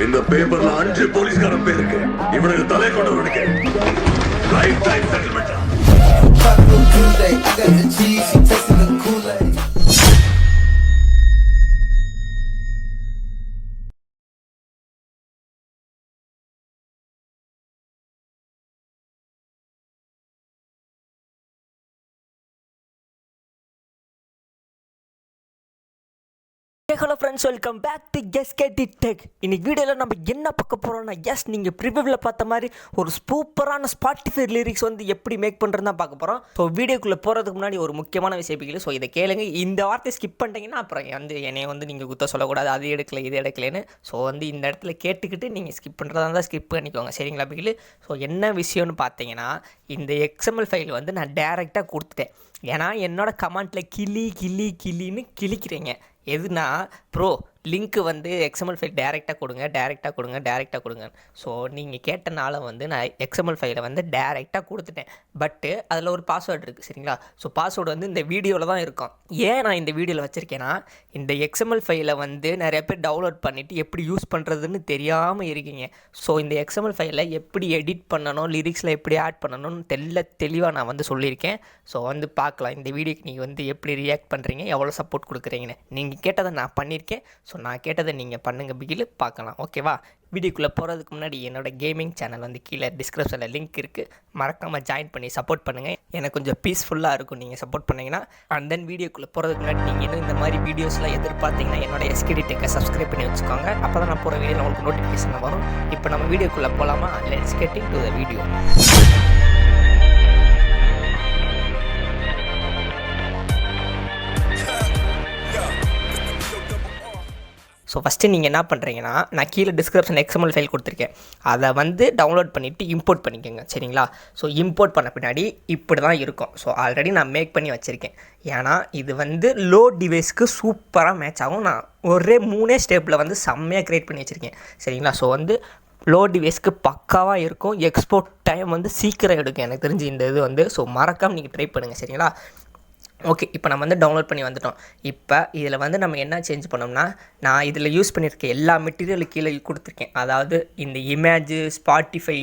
இந்த பேப்பர்ல 5 போலீஸ்காரன் பேர் இருக்கு. இவனுக்கு தலை கொண்டவனுக்கு lifetime settlement. Hello friends, welcome back to SKD tech. இன்னைக்கு வீடியோவில் நம்ம என்ன பார்க்க போகிறோம்னா, நீங்கள் ப்ரிவியூவில் பார்த்த மாதிரி ஒரு சூப்பரான ஸ்பாட்டிஃபை லிரிக்ஸ் வந்து எப்படி மேக் பண்ணுறது தான் பார்க்க போகிறோம். ஸோ வீடியோக்குள்ளே போகிறதுக்கு முன்னாடி ஒரு முக்கியமான விஷயம் பிடிக்கல. ஸோ இதை கேளுங்க. இந்த வார்த்தை ஸ்கிப் பண்ணிட்டீங்கன்னா அப்புறம் என்னைய நீங்கள் குத்த சொல்லக்கூடாது, அது எடுக்கல இது எடுக்கலன்னு. ஸோ இந்த இடத்துல கேட்டுக்கிட்டு நீங்கள் ஸ்கிப் பண்ணுறதா இருந்தால் ஸ்கிப் பண்ணிக்கோங்க, சரிங்களா பிகிலு? ஸோ என்ன விஷயம்னு பார்த்தீங்கன்னா, இந்த XML ஃபைல் வந்து நான் டேரெக்டாக கொடுத்துட்டேன். ஏன்னா என்னோடய கமெண்ட்டில் கிளின்னு கிளிக்கிறீங்க. எதுனா ப்ரோ லிங்க்கு வந்து XML ஃபைல் டேரெக்டாக கொடுங்க. ஸோ நீங்கள் கேட்டனால வந்து நான் XML ஃபைலை வந்து டேரெக்டாக கொடுத்துட்டேன். பட்டு அதில் ஒரு பாஸ்வேர்டு இருக்குது, சரிங்களா? ஸோ பாஸ்வேர்டு வந்து இந்த வீடியோவில் தான் இருக்கும். ஏன் நான் இந்த வீடியோவில் வச்சுருக்கேன்னா, இந்த XML ஃபைலை வந்து நிறைய பேர் டவுன்லோட் பண்ணிவிட்டு எப்படி யூஸ் பண்ணுறதுன்னு தெரியாமல் இருக்கீங்க. ஸோ இந்த XML ஃபைலை எப்படி எடிட் பண்ணணும், லிரிக்ஸில் எப்படி ஆட் பண்ணணும்னு தெளிவாக நான் வந்து சொல்லியிருக்கேன். ஸோ வந்து பார்க்கலாம் இந்த வீடியோக்கு நீங்கள் வந்து எப்படி ரியாக்ட் பண்ணுறீங்க, எவ்வளோ சப்போர்ட் கொடுக்குறீங்கன்னு. நீங்கள் கேட்டதை நான் பண்ணியிருக்கேன். ஸோ நான் கேட்டதை நீங்கள் பண்ணுங்கள் பிகிலு, பார்க்கலாம், ஓகேவா? வீடியோக்குள்ளே போகிறதுக்கு முன்னாடி என்னோடய கேமிங் சேனல் வந்து கீழே டிஸ்கிரிப்ஷனில் லிங்க் இருக்குது, மறக்காமல் ஜாயின் பண்ணி சப்போர்ட் பண்ணுங்கள். எனக்கு கொஞ்சம் பீஸ்ஃபுல்லாக இருக்கும் நீங்கள் சப்போர்ட் பண்ணிங்கன்னா. அண்ட் தென் வீடியோக்குள்ளே போகிறதுக்கு முன்னாடி நீங்கள் இன்னும் இந்த மாதிரி வீடியோஸ்லாம் எதிர்பார்த்தீங்கன்னா என்னோட எஸ்கேடி டெக்கை சப்ஸ்கிரைப் பண்ணி வச்சுக்கோங்க. அப்போ தான் நான் போகிற வீடியோ உங்களுக்கு நோட்டிஃபிகேஷன் வரும். இப்போ நம்ம வீடியோக்குள்ளே போகலாமா? Let's get into the video. So first நீங்கள் என்ன பண்ணுறீங்கன்னா, நான் கீழே டிஸ்கிரிப்ஷன் XML ஃபைல் கொடுத்துருக்கேன். அதை வந்து டவுன்லோட் பண்ணிவிட்டு இம்போர்ட் பண்ணிக்கோங்க, சரிங்களா? ஸோ இம்போர்ட் பண்ண பின்னாடி இப்படி தான் இருக்கும். ஸோ ஆல்ரெடி நான் மேக் பண்ணி வச்சுருக்கேன். ஏன்னா இது வந்து லோ டிவைஸ்க்கு சூப்பராக மேட்ச் ஆகும். நான் ஒரே 3 ஸ்டெப்பில் வந்து செம்மையாக க்ரியேட் பண்ணி வச்சுருக்கேன், சரிங்களா? ஸோ வந்து லோ டிவைஸ்க்கு பக்காவாக இருக்கும். எக்ஸ்போர்ட் டைம் வந்து சீக்கிரம் எடுக்கும் எனக்கு தெரிஞ்சு இந்த இது வந்து. ஸோ மறக்காமல் நீங்கள் ட்ரை பண்ணுங்கள், சரிங்களா? ஓகே, இப்போ நம்ம வந்து டவுன்லோட் பண்ணி வந்துட்டோம். இப்போ இதில் வந்து நம்ம என்ன சேஞ்ச் பண்ணோம்னா, நான் இதில் யூஸ் பண்ணியிருக்கேன் எல்லா மெட்டீரியலும் கீழே கொடுத்துருக்கேன். அதாவது இந்த இமேஜு, ஸ்பாட்டிஃபை,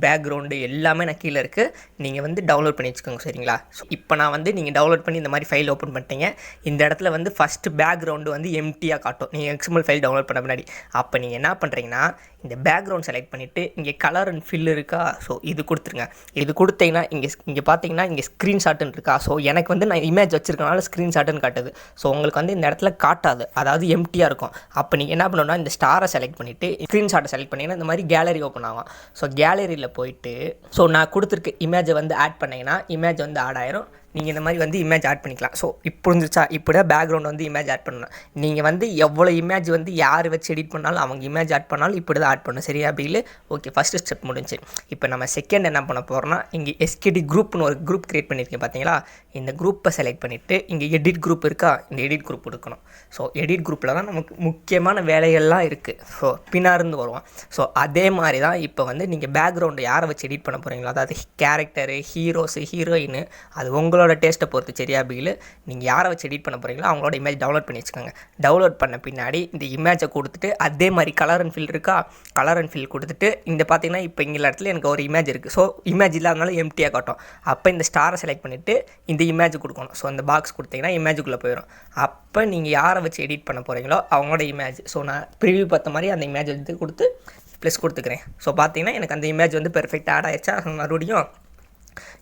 பேக்ரவுண்டு எல்லாமே நான் கீழே இருக்குது. நீங்கள் வந்து டவுன்லோட் பண்ணி வச்சுக்கோங்க, சரிங்களா? ஸோ இப்போ நான் வந்து நீங்கள் டவுன்லோட் பண்ணி இந்த மாதிரி ஃபைல் ஓப்பன் பண்ணிட்டீங்க. இந்த இடத்துல வந்து ஃபஸ்ட்டு பேக்ரவுண்டு வந்து எம்டியாக காட்டும் நீங்கள் XML ஃபைல் டவுன்லோட் பண்ண முன்னாடி. அப்போ நீங்கள் என்ன பண்ணுறீங்கன்னா, இந்த பேக்ரவுண்ட் செலக்ட் பண்ணிவிட்டு இங்கே கலர் அண்ட் ஃபில் இருக்கா, ஸோ இது கொடுத்துருங்க. இது கொடுத்தீங்கன்னா இங்கே பார்த்தீங்கன்னா இங்கே ஸ்க்ரீன்ஷாட்டுன்னு இருக்கா. ஸோ எனக்கு வந்து நான் இமேஜ் வச்சுருக்கனால ஸ்க்ரீன்ஷாட்டுன்னு காட்டுது. ஸோ உங்களுக்கு வந்து இந்த இடத்துல காட்டாது, அதாவது எம்டியாக இருக்கும். அப்போ நீங்கள் என்ன பண்ணணும்னா, இந்த ஸ்டாரை செலக்ட் பண்ணிவிட்டு ஸ்க்ரீன்ஷாட்டை செலக்ட் பண்ணிங்கன்னா இந்த மாதிரி கேலரி ஓப்பன் ஆகும். ஸோ கேலரியில் போயிட்டு நான் கொடுத்துருக்க இமேஜை வந்து ஆட் பண்ணிங்கன்னா இமேஜ் வந்து ஆட் ஆயிரும். நீங்கள் இந்த மாதிரி வந்து இமேஜ் ஆட் பண்ணிக்கலாம். ஸோ இப்போ இருந்துச்சா, இப்படி பேக்ரவுண்ட் வந்து இமேஜ் ஆட் பண்ணணும். நீங்கள் வந்து எவ்வளோ இமேஜ் வந்து யார் வச்சு எடிட் பண்ணாலும் அவங்க இமேஜ் ஆட் பண்ணாலும் இப்படி தான் ஆட் பண்ணணும், சரியா பிகிலு? ஓகே, ஃபஸ்ட்டு ஸ்டெப் முடிஞ்சு. இப்போ நம்ம செகண்ட் என்ன பண்ண போகிறோம்னா, இங்கே எஸ்கேடி குரூப்னு ஒரு குரூப் க்ரியேட் பண்ணியிருக்கேன் பார்த்தீங்களா? இந்த குரூப்பை செலக்ட் பண்ணிவிட்டு இங்கே எடிட் குரூப் இருக்கா, இந்த எடிட் குரூப் கொடுக்கணும். ஸோ எடிட் குரூப்பில் தான் நமக்கு முக்கியமான வேலைகள்லாம் இருக்குது. ஸோ பின்னாருந்து வருவோம். ஸோ அதே மாதிரி தான் இப்போ வந்து நீங்கள் பேக்ரவுண்டு யாரை வச்சு எடிட் பண்ண போகிறீங்களோ, அதாவது கேரக்டரு, ஹீரோஸு, ஹீரோயின், அது உங்களோட டேஸ்ட்டை பொறுத்து, சரியா பிகிலு? நீங்கள் யாரை வச்சு எடிட் பண்ண போகிறீங்களோ அவங்களோட இமேஜ் டவுன்லோட் பண்ணி வச்சுக்கோங்க. டவுன்லோட் பண்ண பின்னாடி இந்த இமேஜை கொடுத்துட்டு அதே மாதிரி கலர் அண்ட் ஃபில் இருக்கா, கலர் அண்ட் ஃபில் கொடுத்துட்டு இந்த பார்த்தீங்கன்னா இப்போ இங்கே இடத்துல எனக்கு ஒரு இமேஜ் இருக்குது. ஸோ இமேஜ் இல்லாதனால எம்டியாக காட்டும். அப்போ இந்த ஸ்டாரை செலக்ட் பண்ணிவிட்டு இந்த இமேஜ் கொடுக்கணும். ஸோ அந்த பாக்ஸ் கொடுத்தீங்கன்னா இமேஜுக்குள்ளே போயிடும். அப்போ நீங்கள் யாரை வச்சு எடிட் பண்ண போகிறீங்களோ அவங்களோட இமேஜ். ஸோ நான் ப்ரிவியூ பார்த்த மாதிரி அந்த இமேஜ் வந்து கொடுத்து ப்ளஸ் கொடுத்துக்கிறேன். ஸோ பார்த்தீங்கன்னா எனக்கு அந்த இமேஜ் வந்து பெர்ஃபெக்டாக ஆட் ஆயிடுச்சா? மறுபடியும்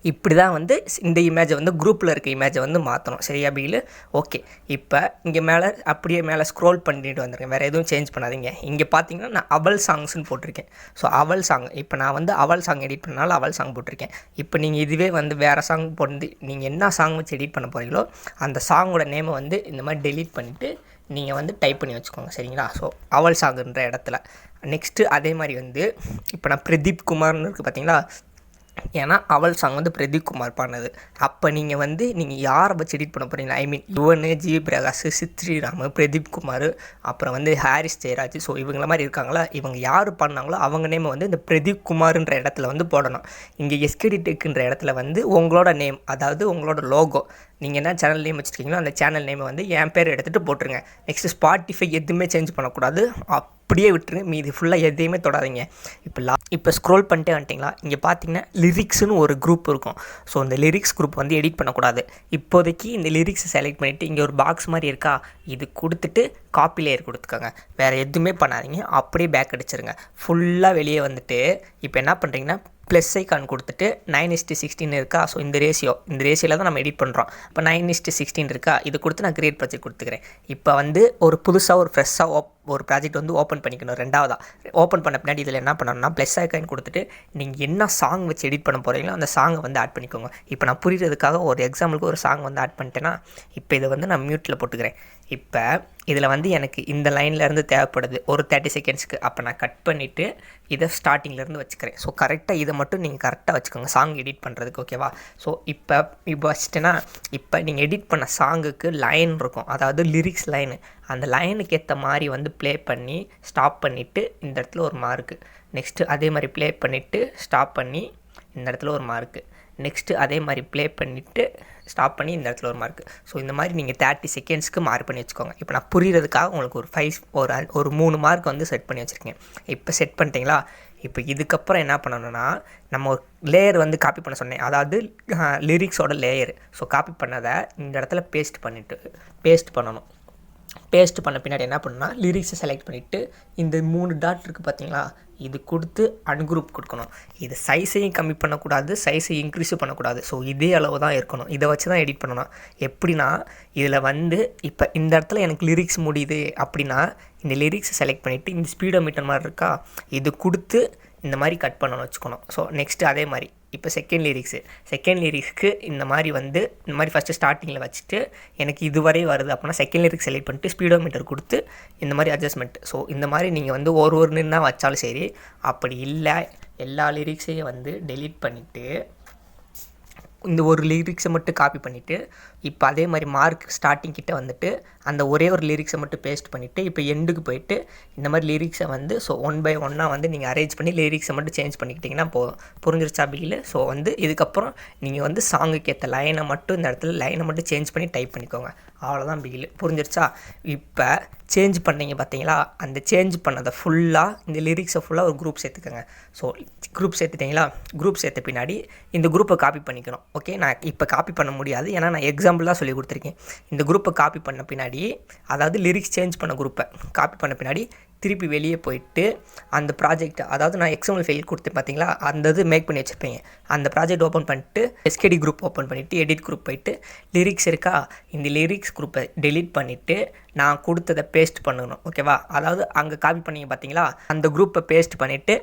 இப்படி தான் வந்து இந்த இமேஜை வந்து குரூப்பில் இருக்க இமேஜை வந்து மாற்றணும், சரியா பிகிலு? ஓகே, இப்போ இங்கே மேலே அப்படியே மேலே ஸ்க்ரோல் பண்ணிட்டு வந்துருக்கேன். வேறு எதுவும் சேஞ்ச் பண்ணாதீங்க. இங்கே பார்த்தீங்கன்னா நான் அவள் சாங்ஸ்னு போட்டிருக்கேன். ஸோ அவள் சாங், இப்போ நான் வந்து அவள் சாங் எடிட் பண்ணாலும் அவள் சாங் போட்டிருக்கேன். இப்போ நீங்கள் இதுவே வந்து வேறு சாங் போட்டு நீங்கள் என்ன சாங் வச்சு எடிட் பண்ண போகிறீங்களோ அந்த சாங்கோட நேமை வந்து இந்த மாதிரி டெலீட் பண்ணிவிட்டு நீங்கள் வந்து டைப் பண்ணி வச்சுக்கோங்க, சரிங்களா? ஸோ அவள் சாங்குன்ற இடத்துல நெக்ஸ்ட்டு அதே மாதிரி வந்து இப்போ நான் பிரதீப் குமார்னு இருக்குது பார்த்தீங்களா? ஏன்னா அவள் சாங் வந்து பிரதீப் குமார் பாடினது. அப்போ நீங்கள் யாரை வச்சு எடிட் பண்ண போகிறீங்களா? ஐ மீன் யுவன், ஜி பிரகாஷ், சித்ரிராம், பிரதீப் குமார், அப்புறம் வந்து ஹாரிஸ் ஜெயராஜ், ஸோ இவங்கள மாதிரி இருக்காங்களா, இவங்க யார் பண்ணாங்களோ அவங்க நேமை வந்து இந்த பிரதீப் குமார்ன்ற இடத்துல வந்து போடணும். இங்கே எஸ்கேடி டெக்குன்ற இடத்துல வந்து உங்களோட நேம், அதாவது உங்களோட லோகோ, நீங்கள் என்ன சேனல் நேம் வச்சுருக்கீங்களோ அந்த சேனல் நேமை வந்து என் பேர் எடுத்துகிட்டு போட்டுருங்க. நெக்ஸ்ட்டு ஸ்பாட்டிஃபை எதுவுமே சேஞ்ச் பண்ணக்கூடாது. அப்படியே விட்டுருங்க, மீதி ஃபுல்லாக எதையுமே தொடாதீங்க. இப்போ ஸ்க்ரோல் பண்ணிட்டே வந்துட்டிங்களா, இங்கே பார்த்தீங்கன்னா லிரிக்ஸ்னு ஒரு குரூப் இருக்கும். ஸோ இந்த லிரிக்ஸ் குரூப் வந்து எடிட் பண்ணக்கூடாது. இப்போதைக்கு இந்த லிரிக்ஸை செலக்ட் பண்ணிவிட்டு இங்கே ஒரு பாக்ஸ் மாதிரி இருக்கா, இது கொடுத்துட்டு காப்பி லேயர் கொடுத்துக்கோங்க. வேறு எதுவுமே பண்ணாதீங்க, அப்படியே பேக் அடிச்சிருங்க. ஃபுல்லாக வெளியே வந்துட்டு இப்போ என்ன பண்ணுறீங்கன்னா ப்ளஸ் ஐக்கான் கொடுத்துட்டு 9:16 இருக்கா. ஸோ இந்த ரேஷியோவில் தான் நம்ம எடிட் பண்ணுறோம். இப்போ 9:16 இருக்கா, இது கொடுத்து நான் கிரியேட் ப்ராஜெக்ட் கொடுத்துக்கிறேன். இப்போ வந்து ஒரு புதுசாக ஒரு ஃப்ரெஷ்ஷாக ஒரு ப்ராஜெக்ட் வந்து ஓப்பன் பண்ணிக்கணும். ரெண்டாவதாக ஓப்பன் பண்ண பின்னாடி இதில் என்ன பண்ணணும்னா ப்ளஸ் ஐக்கான் கொடுத்துட்டு நீங்கள் என்ன சாங் வச்சு எடிட் பண்ண போகிறீங்களோ அந்த சாங்கை வந்து ஆட் பண்ணிக்கோங்க. இப்போ நான் புரிகிறதுக்காக ஒரு எக்ஸாம்பிளுக்கு ஒரு சாங் வந்து ஆட் பண்ணிட்டேன்னா இப்போ இதை வந்து நான் மியூட்டில் போட்டுக்கிறேன். இப்போ இதில் வந்து எனக்கு இந்த லைன்லேருந்து தேவைப்படுது ஒரு 30 செகண்ட்ஸ்க்கு. அப்போ நான் கட் பண்ணிவிட்டு இதை ஸ்டார்டிங்லேருந்து வச்சுக்கிறேன். ஸோ கரெக்டாக இதை மட்டும் நீங்கள் கரெக்டாக வச்சுக்கோங்க சாங் எடிட் பண்ணுறதுக்கு, ஓகேவா. ஸோ இப்போ வச்சுட்டேன்னா இப்போ நீங்கள் எடிட் பண்ண சாங்குக்கு லைன் இருக்கும், அதாவது லிரிக்ஸ் லைனு. அந்த லைனுக்கு ஏற்ற மாதிரி வந்து ப்ளே பண்ணி ஸ்டாப் பண்ணிவிட்டு இந்த இடத்துல ஒரு மார்க்கு, நெக்ஸ்ட்டு அதே மாதிரி ப்ளே பண்ணிவிட்டு ஸ்டாப் பண்ணி இந்த இடத்துல ஒரு மார்க்கு, நெக்ஸ்ட்டு அதே மாதிரி ப்ளே பண்ணிவிட்டு ஸ்டாப் பண்ணி இந்த இடத்துல ஒரு மார்க்கு. ஸோ இந்த மாதிரி நீங்கள் 30 செகண்ட்ஸ்க்கு மார்க் பண்ணி வச்சுக்கோங்க. இப்போ நான் புரிகிறதுக்காக உங்களுக்கு ஒரு 3 மார்க் வந்து செட் பண்ணி வச்சுருக்கேன். இப்போ செட் பண்ணிட்டீங்களா. இப்போ இதுக்கப்புறம் என்ன பண்ணணும்னா நம்ம ஒரு லேயர் வந்து காப்பி பண்ண சொன்னேன், அதாவது லிரிக்ஸோட லேயர். ஸோ காப்பி பண்ணதை இந்த இடத்துல பேஸ்ட் பண்ணணும். பேஸ்ட் பண்ண பின்னாடி என்ன பண்ணணும்னா லிரிக்ஸை செலக்ட் பண்ணிவிட்டு இந்த 3 டாட் இருக்குது பார்த்தீங்களா, இது கொடுத்து அன்குரூப் கொடுக்கணும். இது சைஸையும் கம்மி பண்ணக்கூடாது, சைஸை இன்க்ரீஸும் பண்ணக்கூடாது. ஸோ இதே அளவு தான் இருக்கணும். இதை வச்சு தான் எடிட் பண்ணணும். எப்படின்னா இதில் வந்து இப்போ இந்த இடத்துல எனக்கு லிரிக்ஸ் முடியுது அப்படின்னா இந்த லிரிக்ஸை செலக்ட் பண்ணிவிட்டு இந்த ஸ்பீடோமீட்டர் மாதிரி இருக்கா, இது கொடுத்து இந்த மாதிரி கட் பண்ணணும் வச்சுக்கணும். ஸோ நெக்ஸ்ட்டு அதே மாதிரி இப்போ செகண்ட் லிரிக்ஸ்க்கு இந்த மாதிரி ஃபஸ்ட்டு ஸ்டார்டிங்கில் வச்சுட்டு எனக்கு இதுவரை வருது அப்படின்னா செகண்ட் லிரிக்ஸ் செலக்ட் பண்ணிட்டு ஸ்பீடோமீட்டர் கொடுத்து இந்த மாதிரி அட்ஜஸ்ட்மெண்ட். ஸோ இந்த மாதிரி நீங்கள் வந்து ஒரு நின்னா வச்சாலும் சரி. அப்படி இல்லை எல்லா லிரிக்ஸையும் வந்து டெலீட் பண்ணிவிட்டு இந்த ஒரு லிரிக்ஸை மட்டும் காப்பி பண்ணிவிட்டு இப்போ அதே மாதிரி மார்க் ஸ்டார்டிங் கிட்ட வந்துட்டு அந்த ஒரே ஒரு லிரிக்ஸை மட்டும் பேஸ்ட் பண்ணிவிட்டு இப்போ எண்டுக்கு போயிட்டு இந்த மாதிரி லிரிக்ஸை வந்து ஸோ 1 by 1 வந்து நீங்கள் அரேஞ்ச் பண்ணி லிரிக்ஸை மட்டும் சேஞ்ச் பண்ணிக்கிட்டிங்கன்னா போதும். புரிஞ்சிருச்சா பிகில். ஸோ வந்து இதுக்கப்புறம் நீங்கள் வந்து சாங்குக்கு ஏற்ற லைனை மட்டும் இந்த இடத்துல லைனை மட்டும் சேஞ்ச் பண்ணி டைப் பண்ணிக்கோங்க. அவ்வளோதான் பிகில். புரிஞ்சிருச்சா. இப்போ சேஞ்ச் பண்ணீங்க பார்த்தீங்களா, அந்த சேஞ்ச் பண்ணதை ஃபுல்லாக இந்த லிரிக்ஸை ஃபுல்லாக ஒரு குரூப் சேர்த்துக்கோங்க. ஸோ குரூப் சேர்த்துட்டிங்களா, குரூப் சேர்த்த பின்னாடி இந்த குரூப்பை காப்பி பண்ணிக்கணும். ஓகே, நான் இப்போ காப்பி பண்ண முடியாது, ஏன்னா நான் எக்ஸாம்பிள் தான் சொல்லி கொடுத்துருக்கேன். இந்த குரூப்பை காப்பி பண்ண பின்னாடி, அதாவது லிரிக்ஸ் சேஞ்ச் பண்ண குரூப்பை காப்பி பண்ண பின்னாடி திருப்பி வெளியே போயிட்டு அந்த ப்ராஜெக்ட், அதாவது நான் எக்ஸ்எம்எல் ஃபைல் கொடுத்தேன் பார்த்தீங்களா, அந்த இது மேக் பண்ணி வச்சுருப்பீங்க. அந்த ப்ராஜெக்ட் ஓப்பன் பண்ணிட்டு எஸ்கேடி குரூப் ஓப்பன் பண்ணிவிட்டு எடிட் குரூப் போயிட்டு லிரிக்ஸ் இருக்கா, இந்த லிரிக்ஸ் குரூப்பை டெலீட் பண்ணிவிட்டு நான் கொடுத்ததை பேஸ்ட் பண்ணணும். ஓகேவா. அதாவது அங்கே காப்பி பண்ணிங்க பார்த்தீங்களா, அந்த குரூப்பை பேஸ்ட் பண்ணிவிட்டு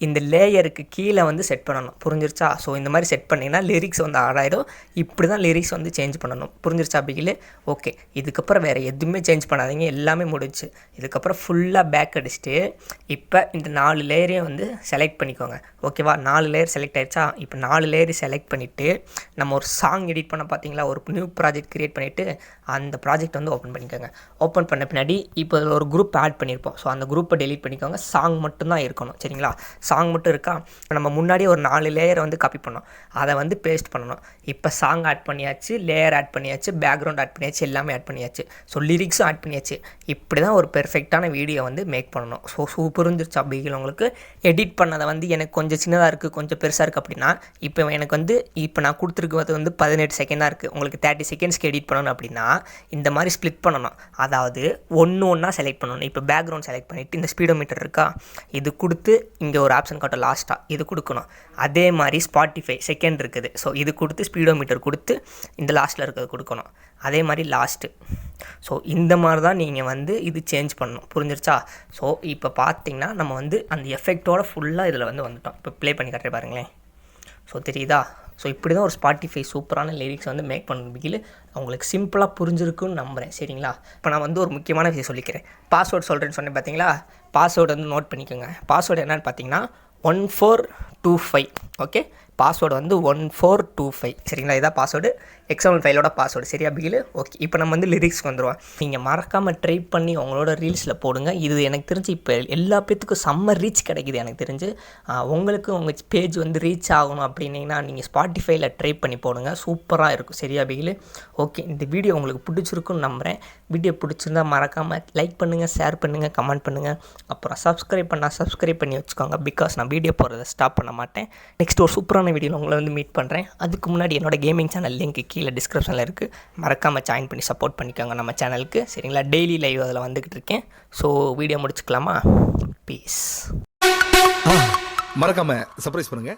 இந்த லேயருக்கு கீழே வந்து செட் பண்ணணும். புரிஞ்சிருச்சா. ஸோ இந்த மாதிரி செட் பண்ணிங்கன்னா லிரிக்ஸ் வந்து ஆடாயிடும். இப்படி தான் லிரிக்ஸ் வந்து சேஞ்ச் பண்ணணும். புரிஞ்சிருச்சா பிகில். ஓகே, இதுக்கப்புறம் வேறு எதுவுமே சேஞ்ச் பண்ணாதீங்க, எல்லாமே முடிஞ்சு. இதுக்கப்புறம் ஃபுல்லாக பேக் அடிச்சுட்டு இப்போ இந்த 4 லேயரையும் வந்து செலக்ட் பண்ணிக்கோங்க. ஓகேவா. 4 லேயர் செலக்ட் ஆகிடுச்சா. இப்போ 4 லேயர் செலக்ட் பண்ணிவிட்டு நம்ம ஒரு சாங் எடிட் பண்ண பார்த்தீங்களா, ஒரு நியூ ப்ராஜெக்ட் க்ரியேட் பண்ணிவிட்டு அந்த ப்ராஜெக்ட் வந்து ஓப்பன் பண்ணிக்கோங்க. ஓப்பன் பண்ண பின்னாடி இப்போ அதில் ஒரு குரூப் ஆட் பண்ணியிருப்போம். ஸோ அந்த குரூப்பை டெலீட் பண்ணிக்கோங்க. சாங் மட்டும்தான் இருக்கணும். சரிங்களா. சாங் மட்டும் இருக்கா. நம்ம முன்னாடியே ஒரு 4 லேயரை வந்து காப்பி பண்ணோம், அதை வந்து பேஸ்ட் பண்ணணும். இப்போ சாங் ஆட் பண்ணியாச்சு, லேயர் ஆட் பண்ணியாச்சு, பேக்ரவுண்ட் ஆட் பண்ணியாச்சு, எல்லாமே ஆட் பண்ணியாச்சு. ஸோ லிரிக்ஸும் ஆட் பண்ணியாச்சு. இப்படி தான் ஒரு பெர்ஃபெக்டான வீடியோ வந்து மேக் பண்ணணும். ஸோ புரிஞ்சிருச்சா பிகில் உங்களுக்கு. எடிட் பண்ணதை வந்து எனக்கு கொஞ்சம் சின்னதாக இருக்குது, கொஞ்சம் பெருசாக இருக்குது அப்படின்னா இப்போ எனக்கு வந்து இப்போ நான் கொடுத்துருக்கிறது வந்து 18 செகண்டாக இருக்குது. உங்களுக்கு 30 செகண்ட்ஸ்க்கு எடிட் பண்ணணும் அப்படின்னா இந்த மாதிரி ஸ்ப்ளிட் பண்ணணும். அதாவது ஒன்றா செலக்ட் பண்ணணும். இப்போ பேக்ரவுண்ட் செலக்ட் பண்ணிவிட்டு இந்த ஸ்பீடோமீட்டர் இருக்கா, இது கொடுத்து இங்கே ஒரு ஆப்ஷன் காட்டும் லாஸ்ட்டாக, இது கொடுக்கணும். அதே மாதிரி ஸ்பாட்டிஃபை செகண்ட் இருக்குது. ஸோ இது கொடுத்து ஸ்பீடோமீட்டர் கொடுத்து இந்த லாஸ்ட்டில் இருக்கிறது கொடுக்கணும். அதே மாதிரி லாஸ்ட்டு. ஸோ இந்த மாதிரி தான் நீங்கள் வந்து இது சேஞ்ச் பண்ணணும். புரிஞ்சிருச்சா. ஸோ இப்போ பார்த்தீங்கன்னா நம்ம வந்து அந்த எஃபெக்டோட ஃபுல்லாக இதில் வந்து வந்துட்டோம். இப்போ ப்ளே பண்ணி காட்டுறேன் பாருங்களேன். ஸோ தெரியுதா. ஸோ இப்படி தான் ஒரு ஸ்பாட்டிஃபை சூப்பரான லிரிக்ஸ் வந்து மேக் பண்ணணும் பிகில். அவங்களுக்கு சிம்பிளாக புரிஞ்சிருக்குன்னு நம்புகிறேன். சரிங்களா. இப்போ நான் வந்து ஒரு முக்கியமான விஷயம் சொல்லிக்கிறேன். பாஸ்வேர்டு சொல்கிறேன்னு சொன்னேன் பார்த்தீங்களா, பாஸ்வேர்டு வந்து நோட் பண்ணிக்கோங்க. பாஸ்வேர்டு என்னென்னு பார்த்தீங்கன்னா 1425. ஓகே, பாஸ்வேர்டு வந்து 1425 சரிங்களா. இதான் பாஸ்வேர்டு, எக்ஸ்எம்எல் ஃபைலோட பாஸ்வேர்டு. சரியா பிகிலு? ஓகே, இப்போ நம்ம வந்து லிரிக்ஸ்க்கு வந்துடுவோம். நீங்கள் மறக்காமல் ட்ரை பண்ணி உங்களோட ரீல்ஸில் போடுங்க. இது எனக்கு தெரிஞ்சு இப்போ எல்லா பேத்துக்கும் செம்ம ரீச் கிடைக்குது எனக்கு தெரிஞ்சு. உங்களுக்கு உங்கள் பேஜ் வந்து ரீச் ஆகணும் அப்படின்னீங்கன்னா நீங்கள் ஸ்பாட்டிஃபைல ட்ரை பண்ணி போடுங்க, சூப்பராக இருக்கும். சரியா பிகிலு? ஓகே, இந்த வீடியோ உங்களுக்கு பிடிச்சிருக்குன்னு நம்புகிறேன். வீடியோ பிடிச்சிருந்தால் மறக்காமல் லைக் பண்ணுங்கள், ஷேர் பண்ணுங்கள், கமெண்ட் பண்ணுங்கள். அப்புறம் சப்ஸ்கிரைப் பண்ணி வச்சுக்கோங்க. பிகாஸ் நான் வீடியோ போடுறதை ஸ்டாப் பண்ண மாட்டேன். நெக்ஸ்ட் ஒரு சூப்பரான வீடியோவில் உங்களை வந்து மீட் பண்ணுறேன். அதுக்கு முன்னாடி என்னோட கேமிங் சேனல் லிங்க் கீழே டிஸ்கிரிப்ஷனில் இருக்குது, மறக்காமல் ஜாயின் பண்ணி சப்போர்ட் பண்ணிக்கோங்க நம்ம சேனலுக்கு. சரிங்களா, டெய்லி லைவ் அதில் வந்துக்கிட்டு இருக்கேன். ஸோ வீடியோ முடிச்சுக்கலாமா? பீஸ். மறக்காம சர்ப்ரைஸ் பண்ணுங்க.